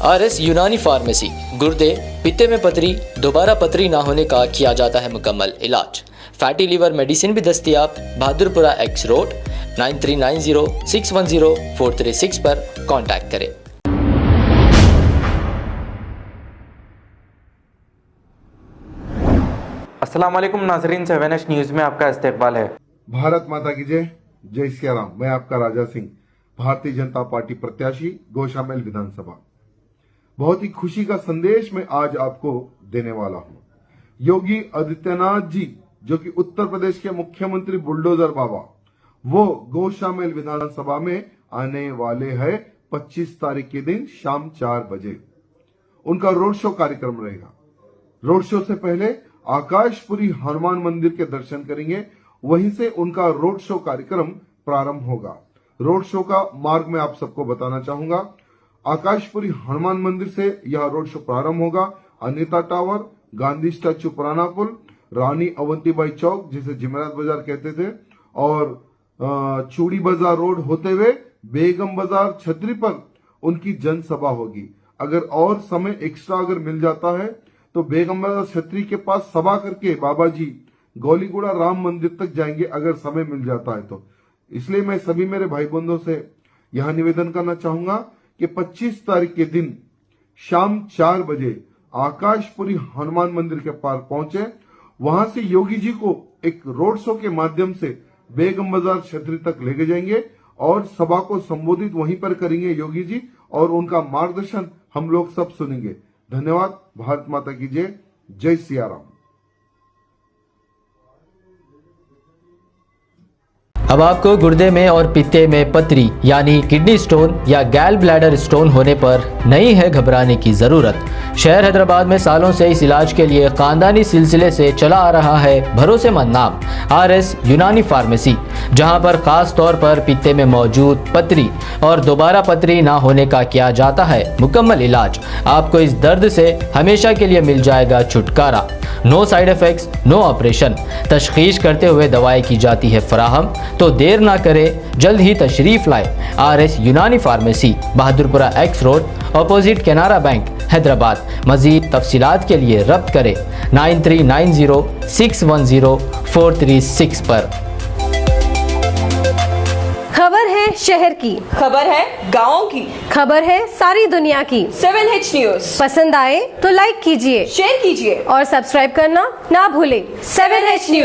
RS Unani pharmacy, गुर्दे, पित्ते में पथरी, दोबारा पथरी ना होने का किया जाता है मुकम्मल इलाज। फैटी लीवर मेडिसिन भी दस्तियाब। बहादुरपुरा X रोड 9390610436 पर कांटेक्ट करें। अस्सलाम वालेकुम नाजरीन, 7H न्यूज़ में आपका इस्तकबाल है। भारत माता की जय, जय सिया राम। मैं आपका राजा सिंह, भारतीय जनता पार्टी प्रत्याशी, गोशामेल विधानसभा। बहुत ही खुशी का संदेश मैं आज आपको देने वाला हूं। योगी आदित्यनाथ जी, जो कि उत्तर प्रदेश के मुख्यमंत्री बुलडोजर बाबा, वो गोशामेल विधानसभा में आने वाले हैं 25 तारीख के दिन शाम 4 बजे। उनका रोड शो कार्यक्रम रहेगा। रोड शो से पहले आकाशपुरी हनुमान मंदिर के दर्शन करेंगे, वहीं से उनका रोड शो कार्यक्रम प्रारंभ होगा। रोड शो का मार्ग मैं आप सबको बताना चाहूंगा। आकाशपुरी हनुमान मंदिर से यह रोड शो प्रारंभ होगा। अनीता टावर, गांधी स्टैचू, पुराना पुल, रानी अवंतीबाई चौक जिसे जिमरात बाजार कहते थे, और चूड़ी बाजार रोड होते हुए बेगम बाजार छतरी पर उनकी जनसभा होगी। अगर और समय एक्स्ट्रा अगर मिल जाता है तो बेगम बाजार छतरी के पास सभा करके बाबा जी गौलीगुड़ा राम मंदिर तक जाएंगे, अगर समय मिल जाता है तो। इसलिए मैं सभी मेरे भाई बंधुओं से यह निवेदन करना चाहूंगा कि 25 तारीख के दिन शाम 4 बजे आकाशपुरी हनुमान मंदिर के पार पहुंचे। वहां से योगी जी को एक रोड शो के माध्यम से बेगम बाजार छतरी तक लेके जाएंगे और सभा को संबोधित वहीं पर करेंगे योगी जी, और उनका मार्गदर्शन हम लोग सब सुनेंगे। धन्यवाद। भारत माता की जय, जय सिया राम। अब आपको गुर्दे में और पित्ते में पथरी यानी किडनी स्टोन या गैल ब्लैडर स्टोन होने पर नहीं है घबराने की ज़रूरत। शहर हैदराबाद में सालों से इस इलाज के लिए खानदानी सिलसिले से चला आ रहा है भरोसेमंद नाम RS यूनानी फार्मेसी, जहां पर खास तौर पर पित्ते में मौजूद पथरी और दोबारा पथरी ना होने का किया जाता है मुकम्मल इलाज। आपको इस दर्द से हमेशा के लिए मिल जाएगा छुटकारा। No side effects, no operation. तशखीस करते हुए दवाएं की जाती है फराहम। तो देर ना करें, जल्द ही तशरीफ लाए। RS Unani pharmacy, Bahadurpura X road, opposite Canara bank, Hyderabad. मजीद तफसीलात के लिए रब्त करें 9390610436 पर। खबर है शहर की, खबर है गाँव की, खबर है सारी दुनिया की। 7H न्यूज़ पसंद आए तो लाइक कीजिए, शेयर कीजिए और सब्सक्राइब करना ना भूलें। 7H news.